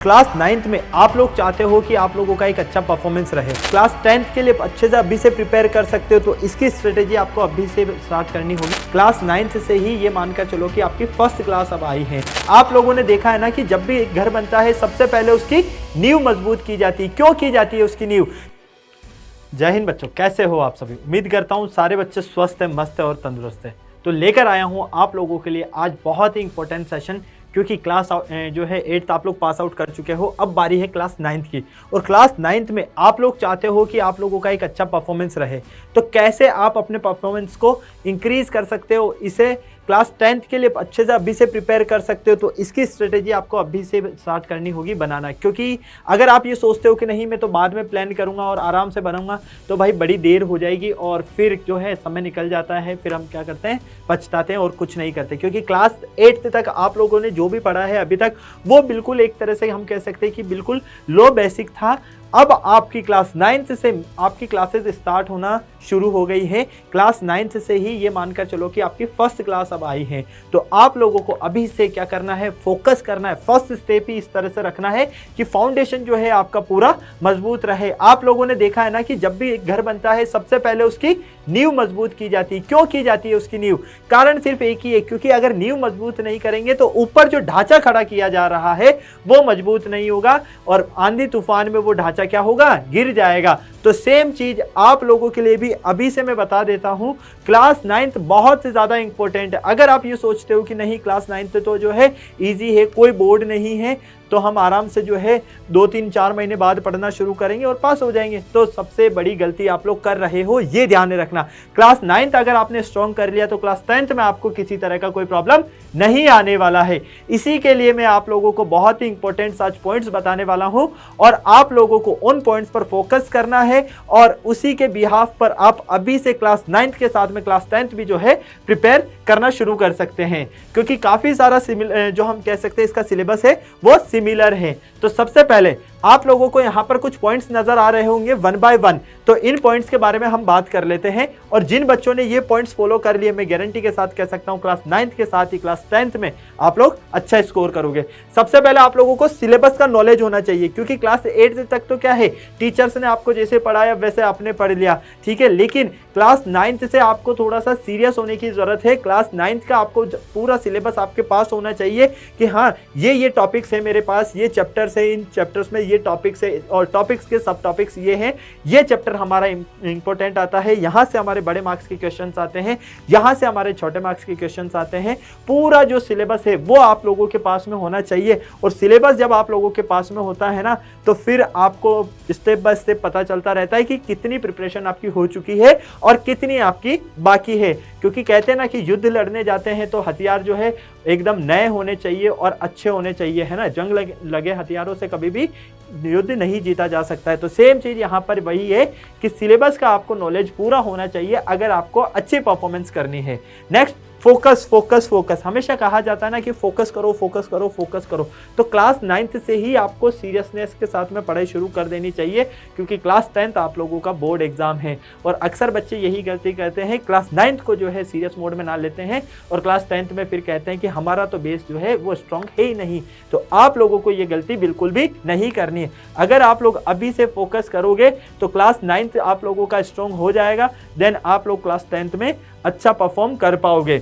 Class 9th में आप लोग चाहते हो कि आप लोगों का एक अच्छा परफॉर्मेंस रहे, क्लास 10th के लिए अच्छे से अभी से प्रिपेयर कर सकते हो, तो इसकी स्ट्रेटेजी आपको अभी से स्टार्ट करनी होगी। क्लास 9th से ही ये मानकर चलो कि आपकी फर्स्ट क्लास अब आई है। आप लोगों ने देखा है ना कि जब भी एक घर बनता है सबसे पहले उसकी नींव मजबूत की जाती है। क्यों की जाती है उसकी नींव? जय हिंद बच्चों, कैसे हो आप सभी? उम्मीद करता हूँ सारे बच्चे स्वस्थ है, मस्त है और तंदुरुस्त है। तो लेकर आया हूँ आप लोगों के लिए आज बहुत ही इंपॉर्टेंट सेशन, क्योंकि क्लास जो है 8th आप लोग पास आउट कर चुके हो, अब बारी है क्लास 9th की। और क्लास 9th में आप लोग चाहते हो कि आप लोगों का एक अच्छा परफॉर्मेंस रहे, तो कैसे आप अपने परफॉर्मेंस को इंक्रीज कर सकते हो, इसे क्लास 10th के लिए अच्छे से अभी से प्रिपेयर कर सकते हो, तो इसकी स्ट्रेटेजी आपको अभी से स्टार्ट करनी होगी बनाना। क्योंकि अगर आप ये सोचते हो कि नहीं मैं तो बाद में प्लान करूंगा और आराम से बनाऊंगा, तो भाई बड़ी देर हो जाएगी और फिर जो है समय निकल जाता है, फिर हम क्या करते हैं, पछताते हैं और कुछ नहीं करते। क्योंकि क्लास 8th तक आप लोगों ने जो भी पढ़ा है अभी तक, वो बिल्कुल एक तरह से हम कह सकते हैं कि बिल्कुल लो बेसिक था। अब आपकी क्लास 9th से आपकी क्लासेस स्टार्ट होना शुरू हो गई है। क्लास 9th से ही ये मानकर चलो कि आपकी फर्स्ट क्लास अब आई है। तो आप लोगों को अभी से क्या करना है, फोकस करना है। फर्स्ट स्टेप ही इस तरह से रखना है कि फाउंडेशन जो है आपका पूरा मजबूत रहे। आप लोगों ने देखा है ना कि जब भी एक घर बनता है सबसे पहले उसकी नींव मजबूत की जाती है। क्यों की जाती है उसकी नींव? कारण सिर्फ एक ही है, क्योंकि अगर नींव मजबूत नहीं करेंगे तो ऊपर जो ढांचा खड़ा किया जा रहा है वो मजबूत नहीं होगा और आंधी तूफान में वो ढांचा क्या होगा, गिर जाएगा। तो सेम चीज आप लोगों के लिए भी अभी से मैं बता देता हूं। क्लास 9th बहुत ज्यादा इंपॉर्टेंट है। अगर आप ये सोचते हो कि नहीं क्लास 9th तो जो है इजी है, कोई बोर्ड नहीं है, तो हम आराम से जो है 2-3-4 महीने बाद पढ़ना शुरू करेंगे और पास हो जाएंगे, तो सबसे बड़ी गलती आप लोग कर रहे हो, ये ध्यान में रखना। क्लास 9th अगर आपने स्ट्रॉन्ग कर लिया तो क्लास 10th में आपको किसी तरह का कोई प्रॉब्लम नहीं आने वाला है। इसी के लिए मैं आप लोगों को बहुत ही इंपॉर्टेंट आज पॉइंट्स बताने वाला हूं और आप लोगों को उन पॉइंट्स पर फोकस करना है और उसी के बिहाफ पर आप अभी से क्लास 9th के साथ में क्लास 10th भी जो है प्रिपेयर करना शुरू कर सकते हैं। क्योंकि काफी सारा जो हम कह सकते हैं इसका सिलेबस है वो सिमिलर है। तो सबसे पहले आप लोगों को यहाँ पर कुछ पॉइंट्स नजर आ रहे होंगे 1 by 1, तो इन पॉइंट्स के बारे में हम बात कर लेते हैं। और जिन बच्चों ने ये पॉइंट्स फॉलो कर लिए, मैं गारंटी के साथ कह सकता हूँ क्लास 9th के साथ ही क्लास 10th में आप लोग अच्छा स्कोर करोगे। सबसे पहले आप लोगों को सिलेबस का नॉलेज होना चाहिए, क्योंकि क्लास 8th तक तो क्या है, टीचर्स ने आपको जैसे पढ़ाया वैसे आपने पढ़ लिया, ठीक है। लेकिन क्लास 9th से आपको थोड़ा सा सीरियस होने की जरूरत है। क्लास 9th का आपको पूरा सिलेबस आपके पास होना चाहिए कि हाँ ये टॉपिक्स है मेरे पास, ये चैप्टर्स है, इन चैप्टर्स में ये टॉपिक्स है और टॉपिक्स के सब टॉपिक्स ये हैं, ये चैप्टर हमारा इंपॉर्टेंट आता है, यहाँ से हमारे बड़े मार्क्स के क्वेश्चंस आते हैं, यहाँ से हमारे छोटे मार्क्स के क्वेश्चंस आते हैं। पूरा जो सिलेबस है वो आप लोगों के पास में होना चाहिए। और सिलेबस जब आप लोगों के पास में होता है ना, तो फिर आपको स्टेप बाय स्टेप पता चलता रहता है कि कितनी प्रिपरेशन आपकी हो चुकी है और कितनी आपकी बाकी है। क्योंकि कहते हैं ना कि युद्ध लड़ने जाते हैं तो हथियार जो है एकदम नए होने चाहिए और अच्छे होने चाहिए, है ना। जंग लगे हथियारों से कभी भी युद्ध नहीं जीता जा सकता है। तो सेम चीज यहाँ पर वही है कि सिलेबस का आपको नॉलेज पूरा होना चाहिए अगर आपको अच्छी परफॉर्मेंस करनी है। Next, focus focus focus. हमेशा कहा जाता है ना कि फोकस करो फोकस करो फोकस करो। तो क्लास 9th से ही आपको सीरियसनेस के साथ में पढ़ाई शुरू कर देनी चाहिए, क्योंकि क्लास 10th आप लोगों का बोर्ड एग्जाम है। और अक्सर बच्चे यही गलती करते हैं, क्लास 9th को जो है सीरियस मोड में ना लेते हैं और क्लास 10th में फिर कहते हैं कि हमारा तो बेस जो है वो स्ट्रॉन्ग है ही नहीं। तो आप लोगों को ये गलती बिल्कुल भी नहीं करनी है। अगर आप लोग अभी से फोकस करोगे तो क्लास 9th आप लोगों का स्ट्रॉन्ग हो जाएगा, देन आप लोग क्लास 10th में अच्छा परफॉर्म कर पाओगे।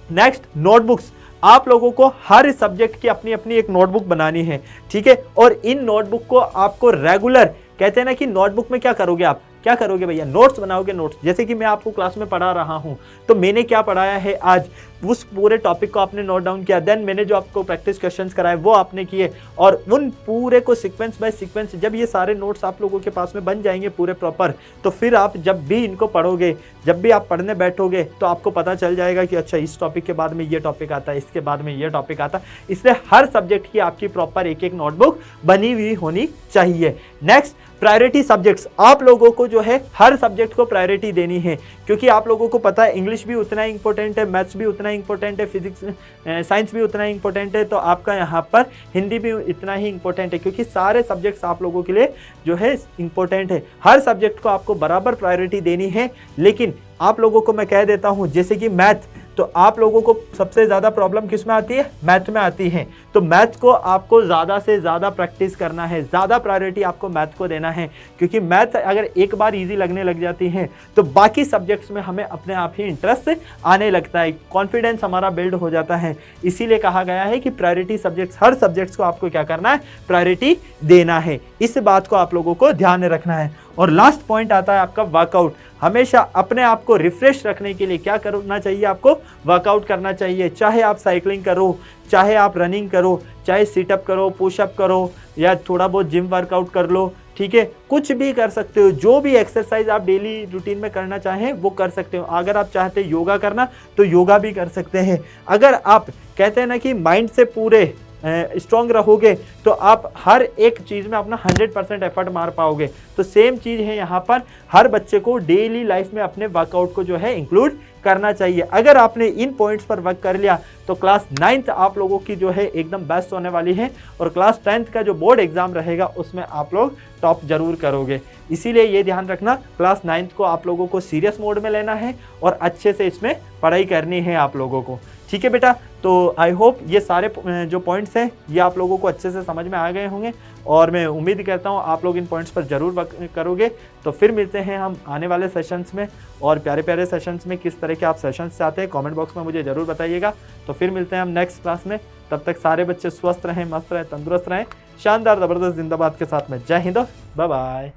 Next, notebooks. आप लोगों को हर सब्जेक्ट की अपनी अपनी एक नोटबुक बनानी है, ठीक है। और इन नोटबुक को आपको रेगुलर, कहते हैं ना कि नोटबुक में क्या करोगे, आप क्या करोगे भैया, नोट्स बनाओगे। नोट्स जैसे कि मैं आपको क्लास में पढ़ा रहा हूं, तो मैंने क्या पढ़ाया है आज, उस पूरे टॉपिक को आपने नोट डाउन किया, देन मैंने जो आपको प्रैक्टिस क्वेश्चंस कराए वो आपने किए, और उन पूरे को सीक्वेंस बाय सीक्वेंस, जब ये सारे नोट्स आप लोगों के पास में बन जाएंगे पूरे प्रॉपर, तो फिर आप जब भी इनको पढ़ोगे, जब भी आप पढ़ने बैठोगे, तो आपको पता चल जाएगा कि अच्छा इस टॉपिक के बाद में ये टॉपिक आता है, इसके बाद में ये टॉपिक आता है। इसलिए हर सब्जेक्ट की आपकी प्रॉपर एक एक नोटबुक बनी हुई होनी चाहिए। Next, priority subjects. आप लोगों को जो है हर सब्जेक्ट को प्रायोरिटी देनी है, क्योंकि आप लोगों को पता है इंग्लिश भी उतना इंपॉर्टेंट है, मैथ्स भी उतना इंपॉर्टेंट है, फिजिक्स साइंस भी उतना इंपॉर्टेंट है, तो आपका यहाँ पर हिंदी भी इतना ही इंपॉर्टेंट है, क्योंकि सारे सब्जेक्ट्स आप लोगों के लिए जो है इंपॉर्टेंट है। हर सब्जेक्ट को आपको बराबर प्रायोरिटी देनी है, लेकिन आप लोगों को मैं कह देता हूं, जैसे कि मैथ, तो आप लोगों को सबसे ज़्यादा प्रॉब्लम किस में आती है? मैथ में आती है। तो मैथ को आपको ज़्यादा से ज़्यादा प्रैक्टिस करना है, ज़्यादा प्रायोरिटी आपको मैथ को देना है, क्योंकि मैथ अगर एक बार इजी लगने लग जाती है तो बाकी सब्जेक्ट्स में हमें अपने आप ही इंटरेस्ट आने लगता है, कॉन्फिडेंस हमारा बिल्ड हो जाता है। इसीलिए कहा गया है कि प्रायोरिटी सब्जेक्ट्स, हर सब्जेक्ट्स को आपको क्या करना है? प्रायोरिटी देना है। इस बात को आप लोगों को ध्यान में रखना है। और लास्ट पॉइंट आता है आपका वर्कआउट। हमेशा अपने आप को रिफ्रेश रखने के लिए क्या करना चाहिए? आपको वर्कआउट करना चाहिए। चाहे आप साइकिलिंग करो, चाहे आप रनिंग करो, चाहे सिटअप करो, पुशअप करो, या थोड़ा बहुत जिम वर्कआउट कर लो, ठीक है, कुछ भी कर सकते हो। जो भी एक्सरसाइज आप डेली रूटीन में करना चाहें वो कर सकते हो। अगर आप चाहते हैं योगा करना तो योगा भी कर सकते हैं। अगर आप कहते हैं ना कि माइंड से पूरे स्ट्रॉन्ग रहोगे तो आप हर एक चीज़ में अपना 100% एफर्ट मार पाओगे। तो सेम चीज़ है यहाँ पर, हर बच्चे को डेली लाइफ में अपने वर्कआउट को जो है इंक्लूड करना चाहिए। अगर आपने इन पॉइंट्स पर वर्क कर लिया तो क्लास 9th आप लोगों की जो है एकदम बेस्ट होने वाली है, और क्लास 10th का जो बोर्ड एग्जाम रहेगा उसमें आप लोग टॉप जरूर करोगे। इसीलिए ये ध्यान रखना, क्लास 9th को आप लोगों को सीरियस मोड में लेना है और अच्छे से इसमें पढ़ाई करनी है आप लोगों को। ठीक है बेटा, तो आई होप ये सारे जो पॉइंट्स हैं ये आप लोगों को अच्छे से समझ में आ गए होंगे, और मैं उम्मीद करता हूँ आप लोग इन पॉइंट्स पर ज़रूर वर्क करोगे। तो फिर मिलते हैं हम आने वाले सेशंस में, और प्यारे प्यारे सेशंस में किस तरह के आप सेशंस चाहते हैं कमेंट बॉक्स में मुझे ज़रूर बताइएगा। तो फिर मिलते हैं हम नेक्स्ट क्लास में। तब तक सारे बच्चे स्वस्थ रहें, मस्त रहें, तंदुरुस्त रहें, शानदार ज़बरदस्त जिंदाबाद के साथ में। जय हिंद, बाय बाय।